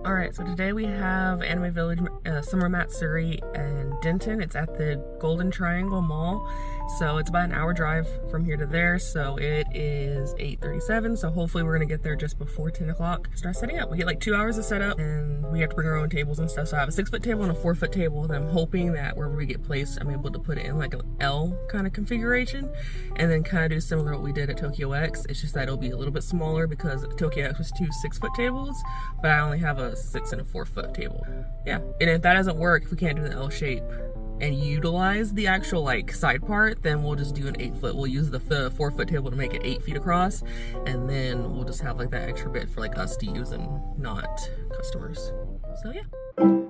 Alright, so today we have Anime Village Summer Matsuri in Denton. It's at the Golden Triangle Mall. So it's about an hour drive from here to there. So it is 8:37. So hopefully we're going to get there just before 10 o'clock. Start setting up. We get like 2 hours to set up and we have to bring our own tables and stuff. So I have a 6-foot table and a 4-foot table. And I'm hoping that wherever we get placed, I'm able to put it in like an L kind of configuration. And then kind of do similar to what we did at Tokyo X. It's just that it'll be a little bit smaller because Tokyo X was 2 6-foot tables. But I only have a 6 and a 4-foot table. Yeah, and if that doesn't work, if we can't do the L shape and utilize the actual like side part, then we'll just do an 8-foot. We'll use the 4-foot table to make it 8 feet across, and then we'll just have like that extra bit for like us to use and not customers. So yeah.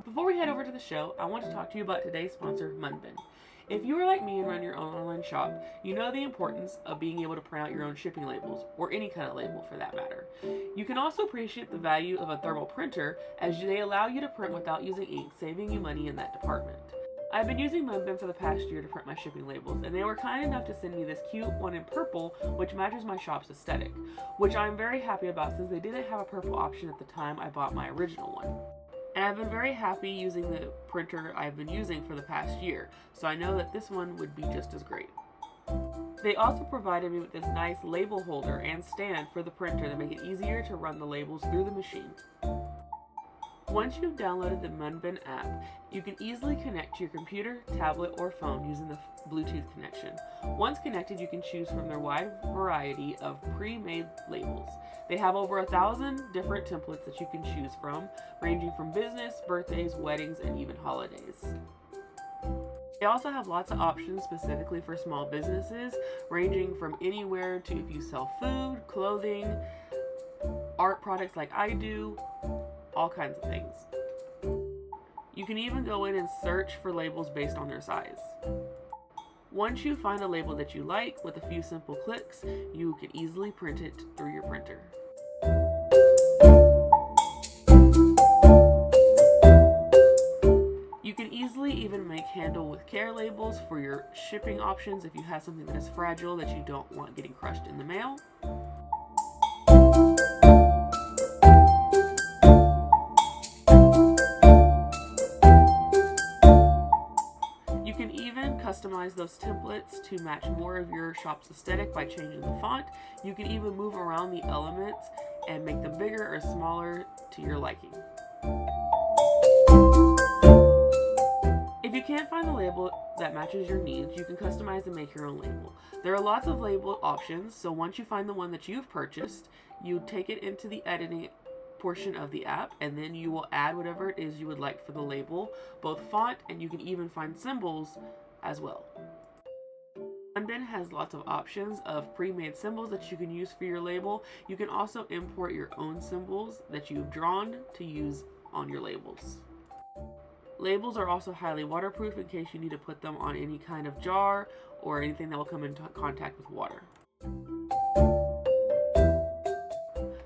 Before we head over to the show, I want to talk to you about today's sponsor, Munbin. If you are like me and run your own online shop, you know the importance of being able to print out your own shipping labels, or any kind of label for that matter. You can also appreciate the value of a thermal printer as they allow you to print without using ink, saving you money in that department. I've been using Munbin for the past year to print my shipping labels, and they were kind enough to send me this cute one in purple, which matches my shop's aesthetic, which I'm very happy about since they didn't have a purple option at the time I bought my original one. And I've been very happy using the printer I've been using for the past year, so I know that this one would be just as great. They also provided me with this nice label holder and stand for the printer to make it easier to run the labels through the machine. Once you've downloaded the Munbin app, you can easily connect to your computer, tablet, or phone using the Bluetooth connection. Once connected, you can choose from their wide variety of pre-made labels. They have over 1,000 different templates that you can choose from, ranging from business, birthdays, weddings, and even holidays. They also have lots of options specifically for small businesses, ranging from anywhere to if you sell food, clothing, art products like I do, all kinds of things. You can even go in and search for labels based on their size. Once you find a label that you like, with a few simple clicks, you can easily print it through your printer. You can easily even make handle with care labels for your shipping options if you have something that is fragile that you don't want getting crushed in the mail. You can even customize those templates to match more of your shop's aesthetic by changing the font. You can even move around the elements and make them bigger or smaller to your liking. If you can't find a label that matches your needs, you can customize and make your own label. There are lots of label options, so once you find the one that you've purchased, you take it into the editing portion of the app, and then you will add whatever it is you would like for the label, both font, and you can even find symbols as well. Munbin has lots of options of pre-made symbols that you can use for your label. You can also import your own symbols that you've drawn to use on your labels. Labels are also highly waterproof in case you need to put them on any kind of jar or anything that will come into contact with water.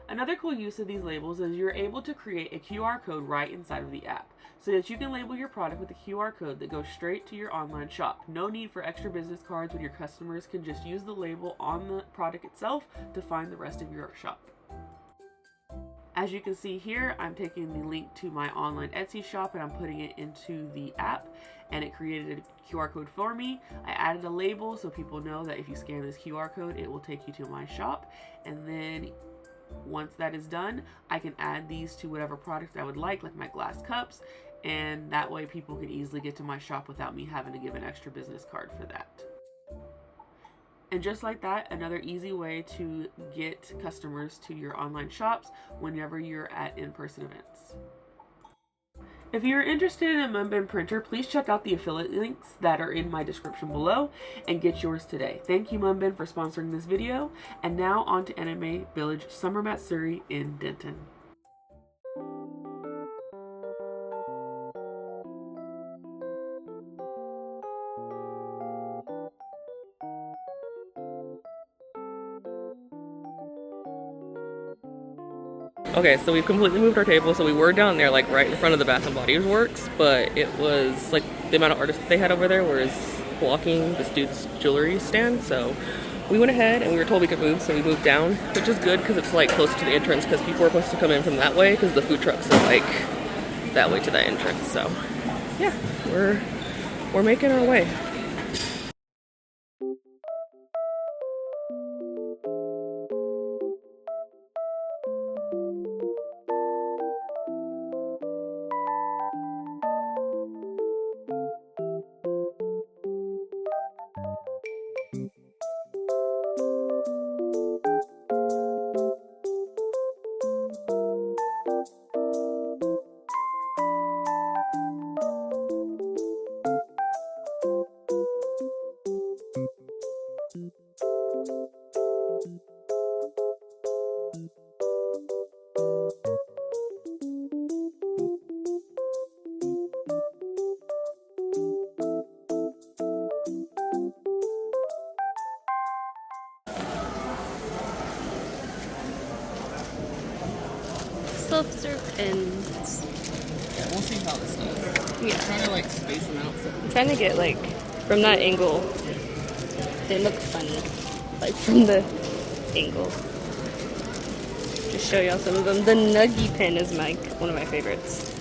Another cool use of these labels is you're able to create a QR code right inside of the app, so that you can label your product with a QR code that goes straight to your online shop. No need for extra business cards when your customers can just use the label on the product itself to find the rest of your shop. As you can see here, I'm taking the link to my online Etsy shop and I'm putting it into the app, and it created a QR code for me. I added a label so people know that if you scan this QR code, it will take you to my shop. And then once that is done, I can add these to whatever product I would like my glass cups, and that way people can easily get to my shop without me having to give an extra business card for that. And just like that, another easy way to get customers to your online shops whenever you're at in-person events. If you're interested in a Munbin printer, please check out the affiliate links that are in my description below and get yours today. Thank you, Munbin, for sponsoring this video. And now on to Anime Village Summer Matsuri in Denton. Okay, so we've completely moved our table. So we were down there, like right in front of the Bath and Body Works, but it was like the amount of artists they had over there was blocking this dude's jewelry stand. So we went ahead and we were told we could move, so we moved down, which is good because it's like close to the entrance because people are supposed to come in from that way because the food trucks are like that way to the entrance. So yeah, we're making our way. Self-serve pins. Yeah, we'll see how this does. Yeah. I'm trying to like space them out. So. I'm trying to get like from that angle. They look funny, like from the angle. Just show y'all some of them. The Nuggy pin is one of my favorites.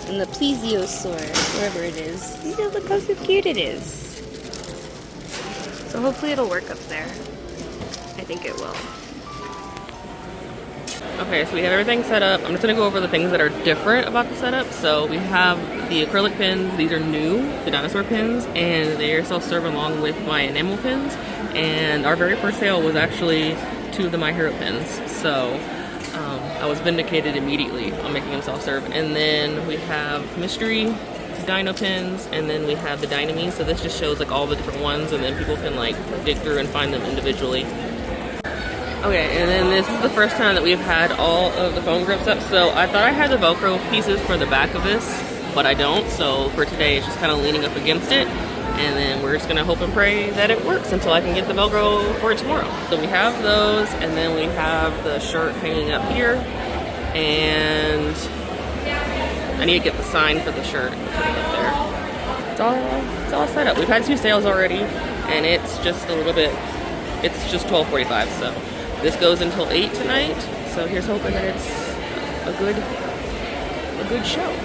And the plesiosaur, wherever it is. Yeah, look how so cute it is. So hopefully it'll work up there. I think it will. Okay, so we have everything set up. I'm just gonna go over the things that are different about the setup. So we have the acrylic pins. These are new, the dinosaur pins, and they are self-serve along with my enamel pins. And our very first sale was actually 2 of the My Hero pins. So I was vindicated immediately on making them self-serve. And then we have mystery dino pins, and then we have the Dyname. So this just shows like all the different ones, and then people can like dig through and find them individually. Okay, and then this is the first time that we've had all of the foam grips up. So I thought I had the Velcro pieces for the back of this, but I don't. So for today, it's just kind of leaning up against it. And then we're just gonna hope and pray that it works until I can get the Velcro for it tomorrow. So we have those, and then we have the shirt hanging up here. And I need to get the sign for the shirt and put it up there. It's all set up. We've had 2 sales already, and it's just a little bit, it's just 12:45, so. This goes until 8 tonight, so here's hoping that it's a good show.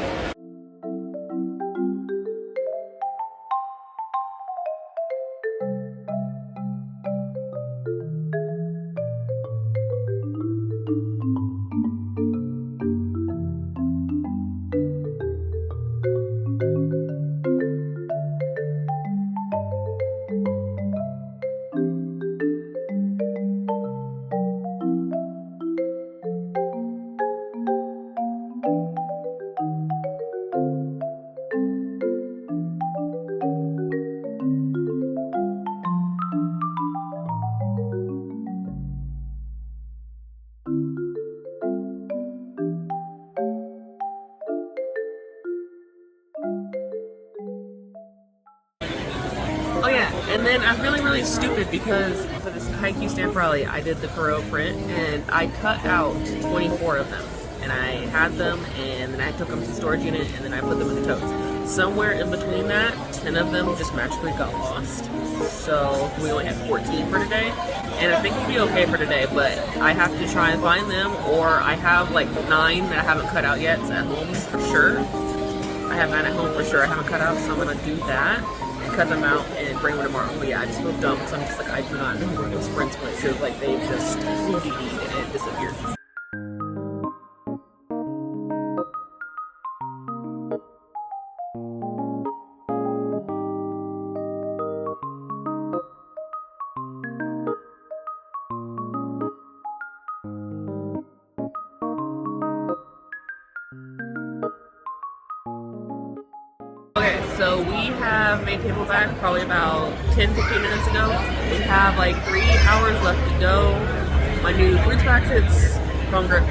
Oh yeah, and then I'm really stupid because for this Haikyuu stamp rally, I did the Perot print and I cut out 24 of them. And I had them, and then I took them to the storage unit, and then I put them in the totes. Somewhere in between that, 10 of them just magically got lost. So we only had 14 for today. And I think we'll be okay for today, but I have to try and find them, or I have like 9 that I haven't cut out yet at home for sure. I have 9 at home for sure I haven't cut out, so I'm gonna do that. Cut them out and bring them tomorrow. But yeah, I just feel dumb because I'm just like, I do not know where those prints went. So like they just OD'd and disappeared. Okay, so we have made people back probably about 10-15 minutes ago. We have like 3 hours left to go. My new fruits packets, phone grip.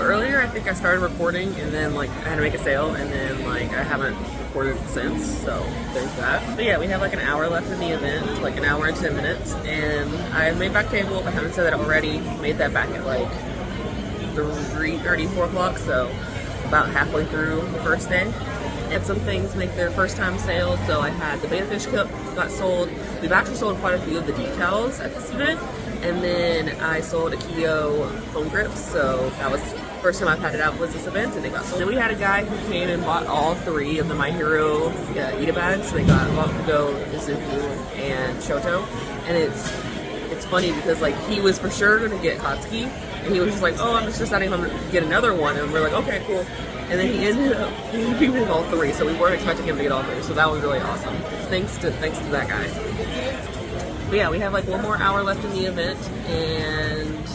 earlier I think I started recording and then like I had to make a sale and then like I haven't recorded since, so there's that. But yeah, we have like an hour left in the event, like an hour and 10 minutes, and I made back table. If I haven't said that already, made that back at like 3:30, 4 o'clock, so about halfway through the first day. And some things make their first time sales, so I had the beta fish cup got sold. We've actually sold quite a few of the decals at this event, and then I sold a Kyo foam grips, so that was the first time I've had it out was this event, and they got sold. Then we had a guy who came and bought all 3 of the My Hero Ida bags. So they got Bakugo, Izuku, and Shoto, and it's funny because like he was for sure gonna get Katsuki, and he was just like, oh, I'm just deciding if I'm gonna get another one, and we're like, okay, cool. And then he ended up getting all 3, so we weren't expecting him to get all 3, so that was really awesome. Thanks to that guy. But yeah, we have like 1 more hour left in the event, and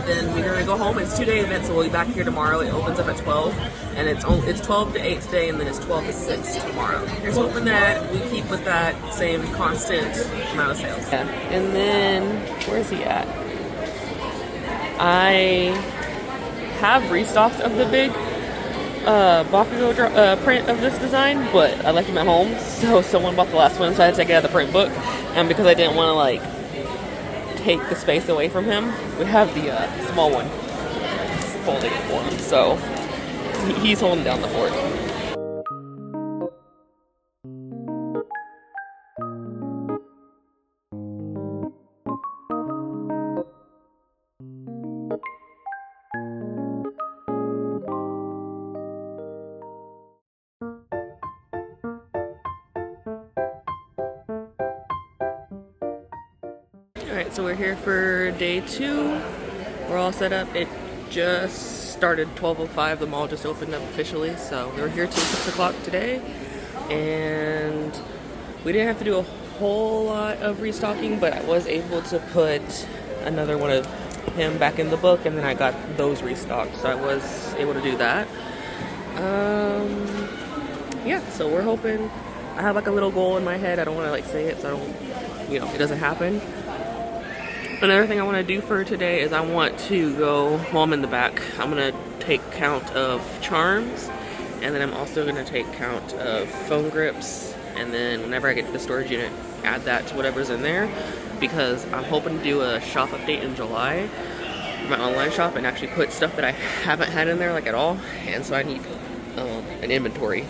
then we're gonna go home. It's a 2-day event, so we'll be back here tomorrow. It opens up at 12, and it's 12 to 8 today, and then it's 12 to 6 tomorrow. Here's hoping that we keep with that same constant amount of sales. Yeah. And then where's he at? I have restocks of the big Bakugo print of this design, but I left him at home, so someone bought the last one, so I had to take it out of the print book. And because I didn't want to like take the space away from him, we have the small one holding it for him, so he's holding down the fort. Alright, so we're here for day 2. We're all set up. It just started 12:05. The mall just opened up officially, so we were here till 6 o'clock today. And we didn't have to do a whole lot of restocking, but I was able to put another one of him back in the book, and then I got those restocked, so I was able to do that. Yeah, so we're hoping. I have like a little goal in my head. I don't want to like say it, so I don't, it doesn't happen. Another thing I want to do for today is I want to go, while I'm in the back, I'm going to take count of charms, and then I'm also going to take count of phone grips, and then whenever I get to the storage unit, add that to whatever's in there, because I'm hoping to do a shop update in July for my online shop and actually put stuff that I haven't had in there like at all, and so I need an inventory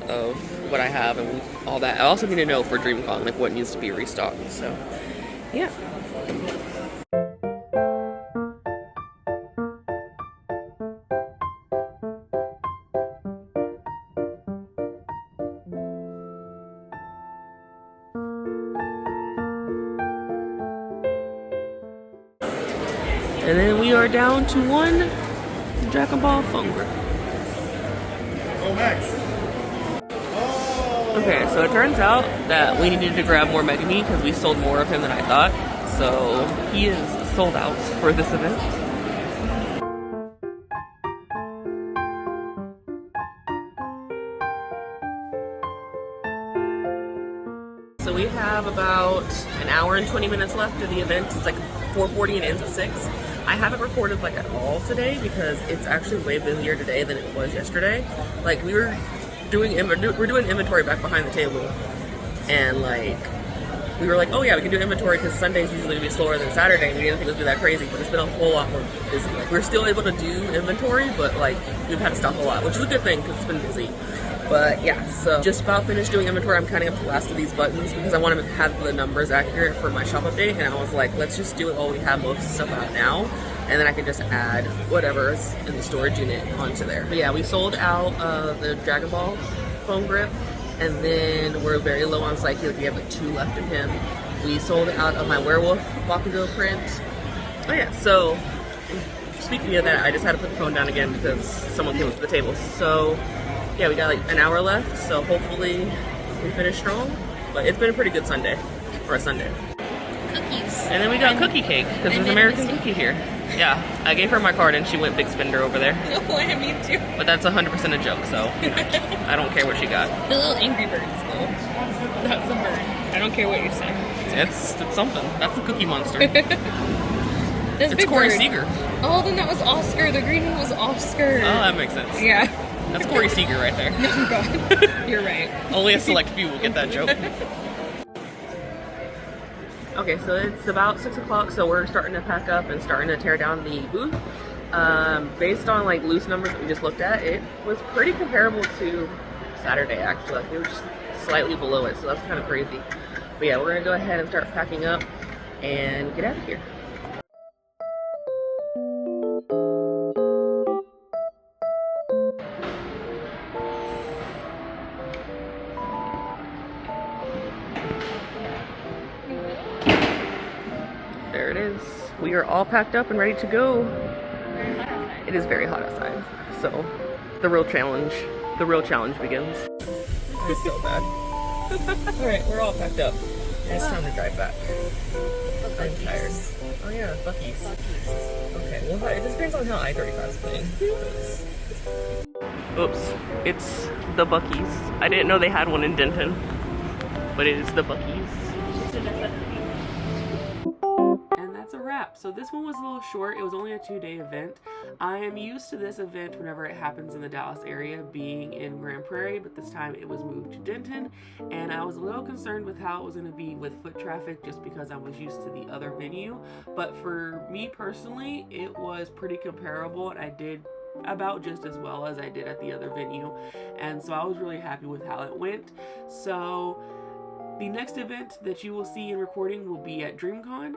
of what I have and all that. I also need to know for DreamCon like what needs to be restocked, so yeah. And then we are down to 1 Dragon Ball phone grip. Oh, Max. Okay, so it turns out that we needed to grab more Megami because we sold more of him than I thought. So he is sold out for this event. So we have about an hour and 20 minutes left of the event. It's like 4:40 and ends at 6. I haven't recorded like at all today because it's actually way busier today than it was yesterday. Like we're doing inventory back behind the table, and like we were like, oh yeah, we can do inventory because Sunday's usually gonna be slower than Saturday, and we didn't think it would be that crazy, but it's been a whole lot more busy. Like we're still able to do inventory, but like we've had to stop a lot, which is a good thing because it's been busy. But yeah, so just about finished doing inventory. I'm counting up the last of these buttons because I want to have the numbers accurate for my shop update, and I was like, let's just do it while we have most stuff out now, and then I can just add whatever's in the storage unit onto there. But yeah, we sold out the Dragon Ball phone grip, and then we're very low on Psyche. We have like 2 left of him. We sold out of my werewolf Bakugo print. Oh yeah, so speaking of that, I just had to put the phone down again because someone came up to the table. So yeah, we got like an hour left, so hopefully we finish strong. But it's been a pretty good Sunday, for a Sunday. Cookies. And then we got cookie cake, because there's American cookie here. Yeah, I gave her my card and she went big spender over there. Oh, I me too. But that's 100% a joke, so I don't care what she got. The little Angry Birds, though. That's a bird. I don't care what you say. It's something. That's a cookie monster. This It's big Corey bird. Seager. Oh, then that was Oscar. The green one was Oscar. Oh, that makes sense. Yeah. That's Corey Seager right there. Oh God. You're right. Only a select few will get that joke. Okay, so it's about 6 o'clock, so we're starting to pack up and starting to tear down the booth. Based on like loose numbers we just looked at, it was pretty comparable to Saturday actually. Like, it was just slightly below it, so that's kind of crazy. But yeah, we're gonna go ahead and start packing up and get out of here. There it is. We are all packed up and ready to go. It is very hot outside, so the real challenge begins. It's so bad. All right, we're all packed up. It's time to drive back. I'm tired. Oh yeah, Buc-ee's. Okay, well it just depends on how I-35 is playing. Oops, it's the Buc-ee's. I didn't know they had one in Denton, but it is the Buc-ee's. And that's a wrap. So this one was a little short. It was only a 2-day event. I am used to this event whenever it happens in the Dallas area, being in Grand Prairie, but this time it was moved to Denton, and I was a little concerned with how it was going to be with foot traffic just because I was used to the other venue. But for me personally, it was pretty comparable, and I did about just as well as I did at the other venue, and so I was really happy with how it went. So the next event that you will see in recording will be at DreamCon.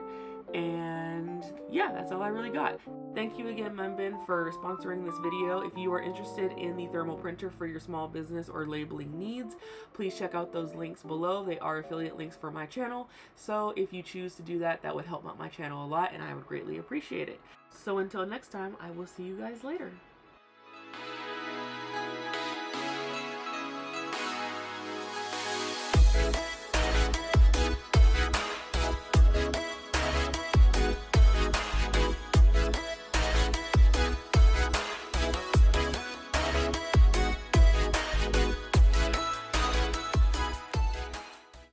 And yeah, that's all I really got. Thank you again, Munbin, for sponsoring this video. If you are interested in the thermal printer for your small business or labeling needs, please check out those links below. They are affiliate links for my channel. So if you choose to do that, that would help out my channel a lot, and I would greatly appreciate it. So until next time, I will see you guys later.